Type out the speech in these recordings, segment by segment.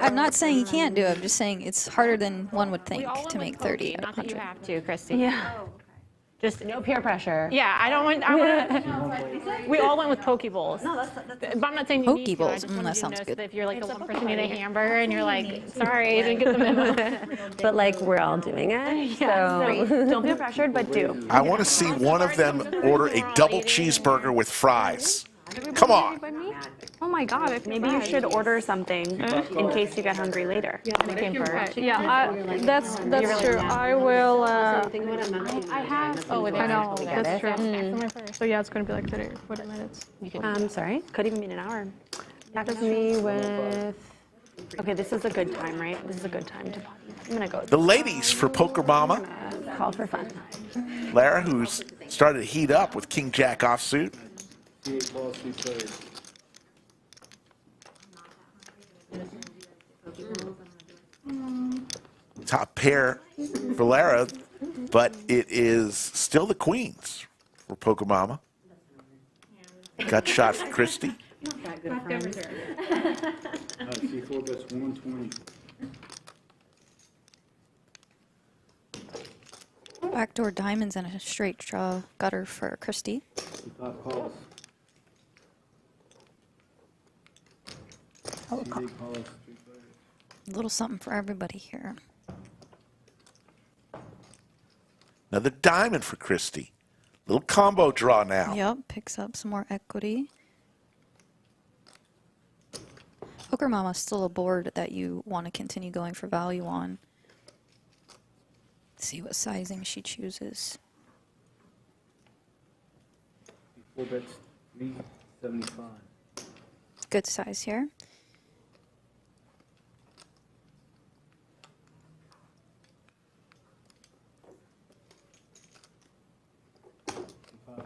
I'm not saying you can't do it. I'm just saying it's harder than one would think to make 30 out of Not that you 100. have to, Christy. Yeah. Just No peer pressure. yeah. I don't want. We all went with poke bowls. No, that's but I'm not saying you need to. I Poke just bowls, wanted that you to sounds know so good. that if you're like the one person who ate a hamburger and you're like, sorry, I didn't get the memo. But like we're all doing it. Yeah, So don't feel pressured, but do. I want to see one of them order a double cheeseburger with fries. Come on. Oh my God, maybe you should order something in case you get hungry later. Yeah, that's true. I will. I have. Oh, I know, Yeah, that's true. Mm. So yeah, it's going to be like 30 or 40 minutes. Sorry, could even be an hour. That was me with. Okay, this is a good time, right? This is a good time to. I'm gonna go. The ladies for Poker Mama. Call for fun. Lara, who's started to heat up with King Jack offsuit. Top pair for Lara, but it is still the queens for Poker Mama. Got shot for Christy. C4 bets 120. Backdoor diamonds and a straight draw gutter for Christy. 5 calls. CD calls, 3 players. A little something for everybody here. Another diamond for Christy. Little combo draw now. Yep, picks up some more equity. Poker Mama's still a board that you want to continue going for value on. See what sizing she chooses. 4 bets 375. Good size here.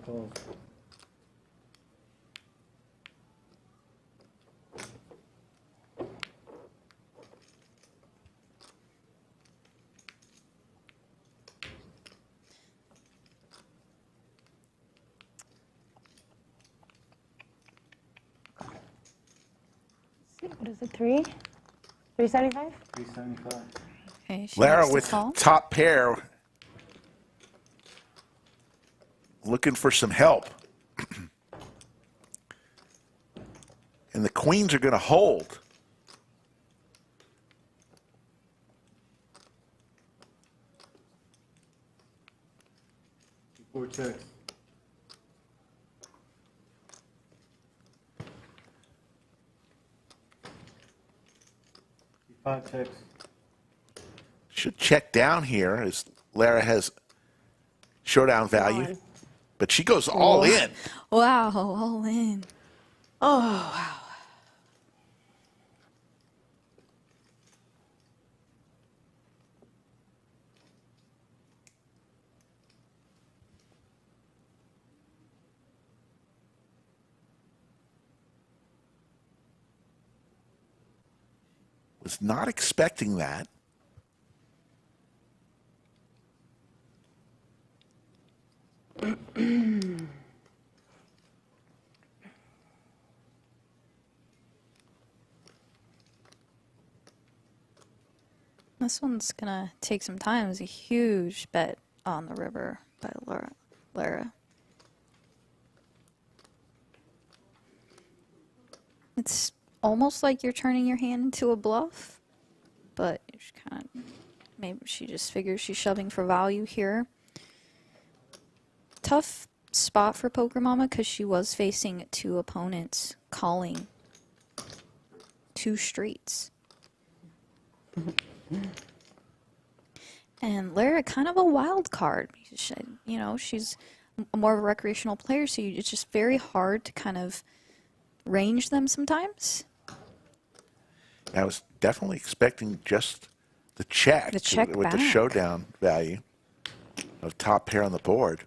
Calls. What is it? 375? 375. Okay, she Lara likes to with call. top pair. Looking for some help. And the queens are going to hold. Four checks. Five checks. Should check down here as Lara has showdown value. But she goes all in. Wow, all in. Oh, wow. Was not expecting that. This one's gonna take some time. It's a huge bet on the river by Lara. It's almost like you're turning your hand into a bluff, but it's kind of, maybe she just figures she's shoving for value here. Tough spot for Poker Mama because she was facing 2 opponents calling 2 straights. And Lara, kind of a wild card. You know, she's more of a recreational player, so it's just very hard to kind of range them sometimes. I was definitely expecting just the check, with back. the showdown value of top pair on the board.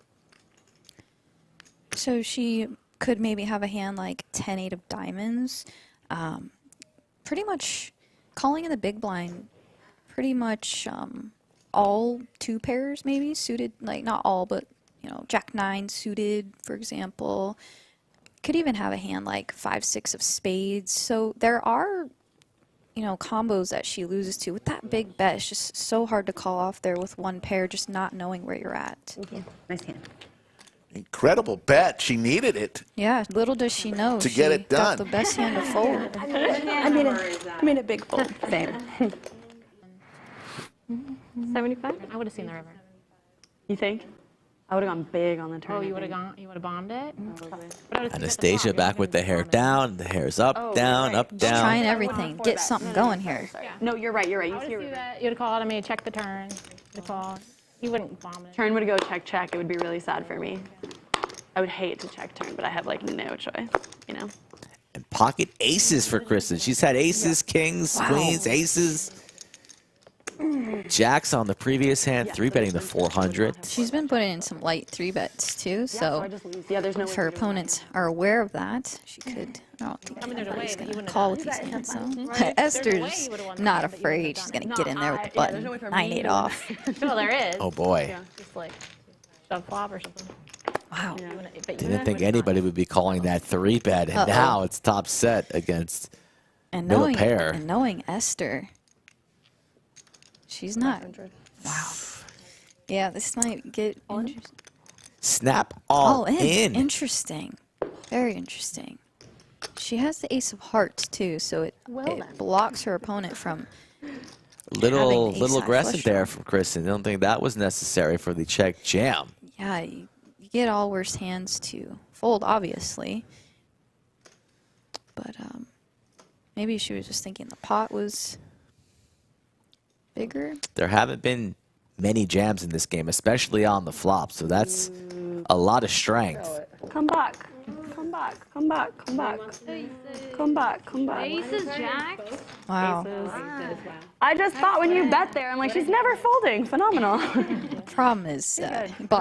So she could maybe have a hand like 10-8 of diamonds. Pretty much calling in the big blind, pretty much all 2 pairs maybe suited, like not all, but you know, Jack 9 suited, for example. Could even have a hand like 5-6 of spades. So there are you know, combos that she loses to. With that big bet, it's just so hard to call off there with one pair, just not knowing where you're at. Thank you. Nice hand. Incredible bet. She needed it. Yeah, little does she know To she get it got done. the best hand to fold. I made a big fold. Same. 75? I would have seen the river. You think? I would have gone big on the turn. Oh, I you would have think. gone. You would have bombed it. Anastasia back with the hair down. The hair's up, down, up, She's down. trying everything. Get something going here. No, you're right. You're right. I You would see have her. seen that. You would have called on me, check the turn. The call. You wouldn't bomb it. Turn would go check, check. It would be really sad for me. I would hate to check turn, but I have like no choice, you know? And pocket aces for Kristen. She's had aces, kings, queens, aces. Jacks on the previous hand, 3-betting the 400. She's been putting in some light 3-bets too, so I just lose. Yeah, there's no if way her to do that. opponents are aware of that, she could. I don't think there's a anybody's way that going you to wouldn't call have with done these that. hands, though. There's a way Esther's you would've won not that, but you afraid. would've She's done going it. to get in there with the button. 9-8 off. Well, there is. Oh boy. Just like shove flop or something. Wow. Didn't think anybody would be calling that 3-bet, and now it's top set against And middle knowing, pair. and knowing Esther, she's not. Wow. Yeah, this might get Snap all in. Interesting. Very interesting. She has the ace of hearts too, so it blocks her opponent from Little having ace-high aggressive flush there draw. from Kristen. Don't think that was necessary for the check jam. Yeah, you get all worse hands to fold, obviously. But maybe she was just thinking the pot was bigger. There haven't been many jams in this game, especially on the flop, so that's a lot of strength. Come back. Come back. Come back. Come back. Come back. Come back. Aces, jacks. Wow. I just thought when you bet there, I'm like, she's never folding. Phenomenal. Problem is,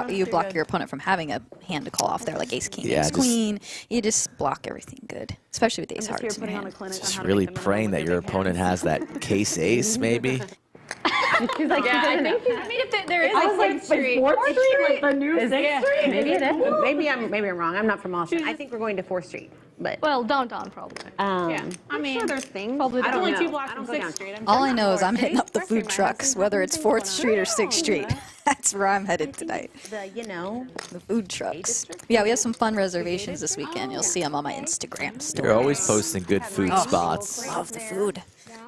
you block your opponent from having a hand to call off there, like ace king, Yeah, ace just- queen. You just block everything good, especially with ace Just here hearts in your putting on a hand. clinic on Just how to really make them praying look that like your big opponent hands. has that case ace, maybe. She's like, Yeah, I think if there is I a was like, 6th Street. 4th Street, like the new 6th Street. Maybe it is. Maybe I'm wrong. I'm not from Austin. I think we're going to 4th Street, but Well, downtown probably. Yeah. I I'm mean, sure there's things. Probably I it's don't only know. 2 blocks I from don't go 6th down. Street. All I know is I'm hitting up the food trucks, whether it's 4th Street or 6th Street. That's where I'm headed tonight. The The food trucks. Yeah, we have some fun reservations this weekend. You'll see them on my Instagram stories. You're always posting good food Oh, spots. Love the food.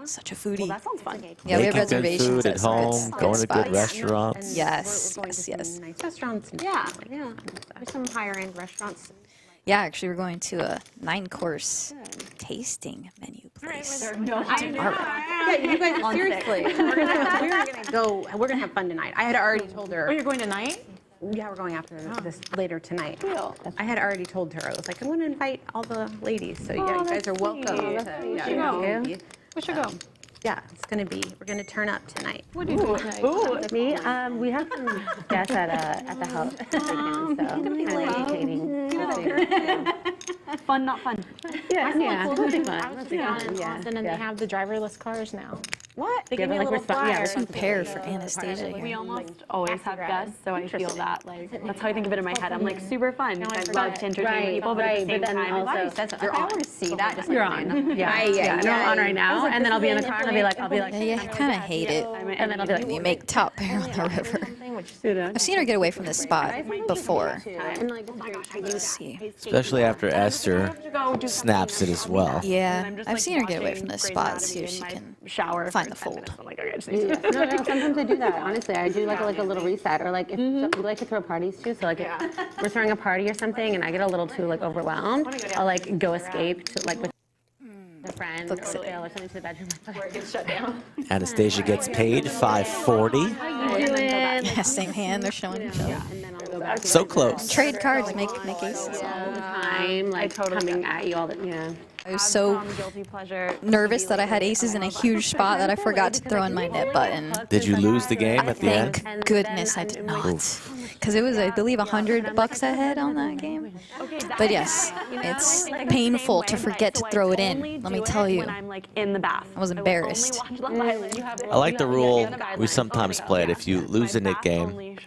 Such a foodie. That sounds fun. Yeah, we have Making good reservations food at some home, going to good spots. restaurants. Yes, We're going to yes, some yes. nice restaurants. And Yeah. yeah. There's some higher end restaurants. Yeah, actually, we're going to a 9-course tasting menu place. Yeah, you guys seriously. We're gonna go. We're gonna have fun tonight. I had already told her. Oh, you're going tonight? Yeah, we're going after this later tonight. I had already told her. I was like, I'm going to invite all the ladies. So yeah, you guys are welcome. We should go. Yeah, it's gonna be. We're gonna turn up tonight. What do you do tonight? Me? We have some guests at the house this weekend, so kind of entertaining. Fun, not fun. Yeah, it'll be fun. I It'll was be down fun. in Yeah, Austin and they yeah. have the driverless cars now. What? They Yeah, give me but a like little we're flyer. Prepare for Anastasia We here. almost always have guests, so I feel that like that's how I think of it in my head. I'm like super fun. I love to entertain people, but at the same time, also I always see that. Just you're like, on. Yeah, yeah, I know I'm on right now, and then I'll be in the car and I'll be like, Yeah, you kind of hate it. and then I'll be like, You make top pair on the river. I've seen her get away from this spot before. and like, oh my gosh, I do Let's see. Especially after Esther snaps it as well. Yeah, I've seen her get away from this spot. See if she can shower find the fold. I'm like, okay, I just need to. No, sometimes I do that. Honestly, I do like a little reset, or like if we like to throw parties too. So like if we're throwing a party or something, and I get a little too like overwhelmed, I'll like go escape to like with a friend or Looks silly. or something to the bedroom. Where it gets shut down. Anastasia gets paid $540. Yeah, same hand. They're showing each other. And then I'll go back. So close. Trade cards, make aces. all the time, like coming at you all the I was so Guilty pleasure. nervous that I had aces in a huge spot that I forgot to throw in my net button. Did you lose the game at the end? Thank goodness I did not. Because it was, I believe, $100 ahead on that game. But yes, it's painful to forget to throw it in. Let me tell you. When I'm like in the bath. I was embarrassed. I like the rule we sometimes play it. If you lose a Nick game,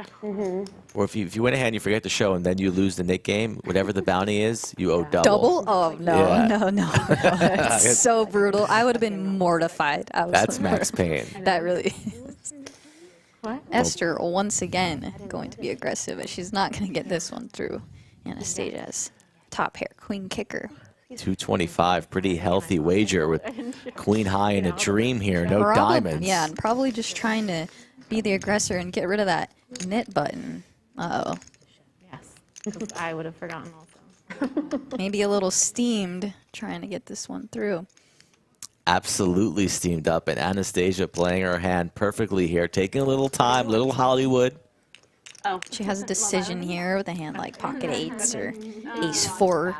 or if you win a hand, you forget to show, and then you lose the Nick game, whatever the bounty is, you owe double. Double? Oh, no, Yeah. no, no. No, it's so brutal. I would have been mortified. That's Max Payne. That really is. What? Esther, once again, going to be aggressive, but she's not going to get this one through. Anastasia's top pair, queen kicker. 225, pretty healthy wager with queen high and a dream here, no diamonds. Yeah, and probably just trying to be the aggressor and get rid of that knit button. Uh-oh. Yes, because I would have forgotten also. Maybe a little steamed trying to get this one through. Absolutely steamed up, and Anastasia playing her hand perfectly here, taking a little time, little Hollywood. She has a decision here with a hand like pocket eights or ace four,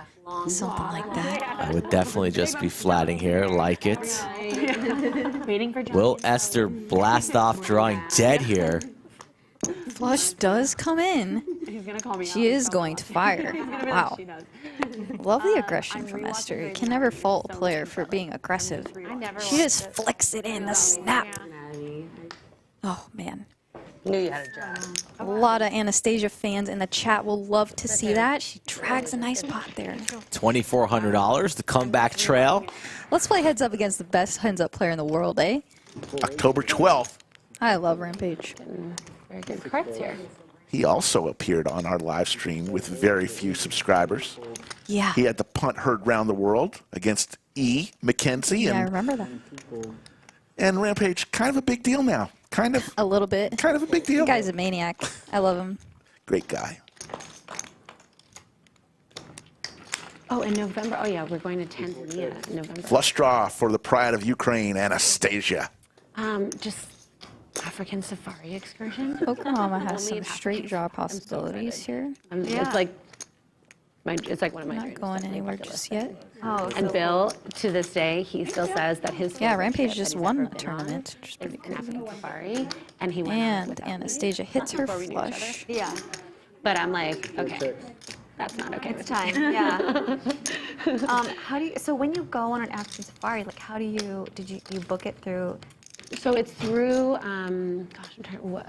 something like that. I would definitely just be flatting here, like it. Waiting for Will Esther blast off drawing dead here? Flush does come in. He's gonna call me. She is going to fire. Wow. Lovely aggression from Esther. You can never fault a player for being aggressive. She just flicks it in, the snap. Oh, man. Knew you had a job. A lot of Anastasia fans in the chat will love to see that. She drags a nice pot there. $2,400, the comeback trail. Let's play heads up against the best heads up player in the world, eh? October 12th. I love Rampage. Very good cards here. He also appeared on our live stream with very few subscribers. Yeah. He had the punt heard round the world against E. McKenzie. Yeah, I And, remember that. and Rampage, kind of a big deal now. Kind of A little bit. a big deal. The guy's a maniac. I love him. Great guy. Oh, in November. Oh, yeah, we're going to Tanzania in November. Flush draw for the pride of Ukraine, Anastasia. Just African safari excursion. Poker Mama has some straight draw possibilities here. It's like it's like one of my Not dreams. going anywhere just yet. Oh, And Bill, to this day, he still says that his Yeah, favorite Rampage trip just that he's won ever a been on tournament, which is pretty is an crazy. African safari, and he went on it And without me Anastasia hits her before we knew each other. flush. yeah. But I'm like, okay, that's not okay. It's time. Yeah. How do you? So when you go on an African safari, like, how do you? Did you book it through? So it's through, gosh, I'm trying,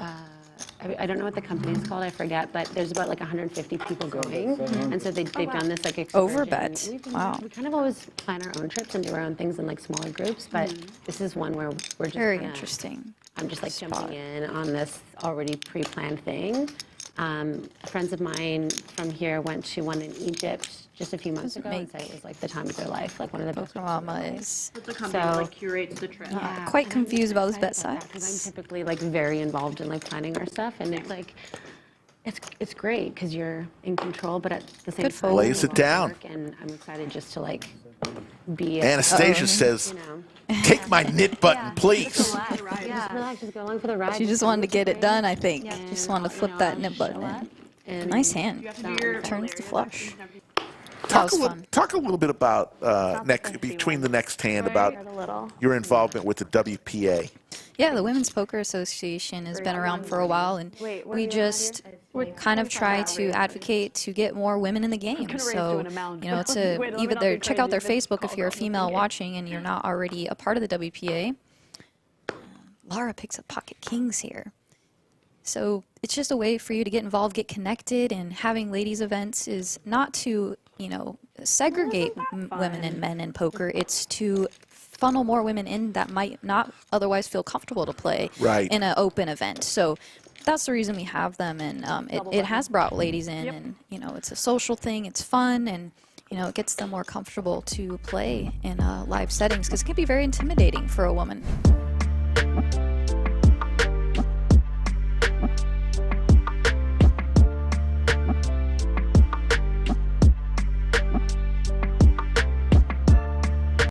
I don't know what the company is called, I forget, but there's about like 150 people going. And so they've done this like excursion. Overbet. We've been- Wow. We kind of always plan our own trips and do our own things in like smaller groups, but this is one where we're just Very kinda- interesting. I'm just like spot. jumping in on this already pre-planned thing. Friends of mine from here went to one in Egypt just a few months ago and said it was like the time of their life, like one of the best. Poker Mama is The company that, So- like curates the trip. quite confused about his bet Because size. I'm typically like very involved in like planning our stuff, and it's like it's great because you're in control, but at the same Good time, focus. Lays it it's down. work, and I'm excited just to like be. Anastasia says, You know, take my knit button, please. just relax, just go along for the ride. She just wanted to get it done, I think. Just wanted to flip that nip button in. And Nice hand. Turns to flush. That was fun. Talk a little bit about between the next hand about your involvement with the WPA. Yeah, the Women's Poker Association has been around for a while, and we just kind of try to advocate to get more women in the game. So, you know, check out their Facebook if you're a female watching and you're not already a part of the WPA. Laura picks up pocket kings here. So it's just a way for you to get involved, get connected, and having ladies events is not to, you know, segregate women and men in poker. It's to funnel more women in that might not otherwise feel comfortable to play in an open event. So that's the reason we have them, and it has brought ladies in, and, you know, it's a social thing, it's fun, and, you know, it gets them more comfortable to play in live settings, because it can be very intimidating for a woman.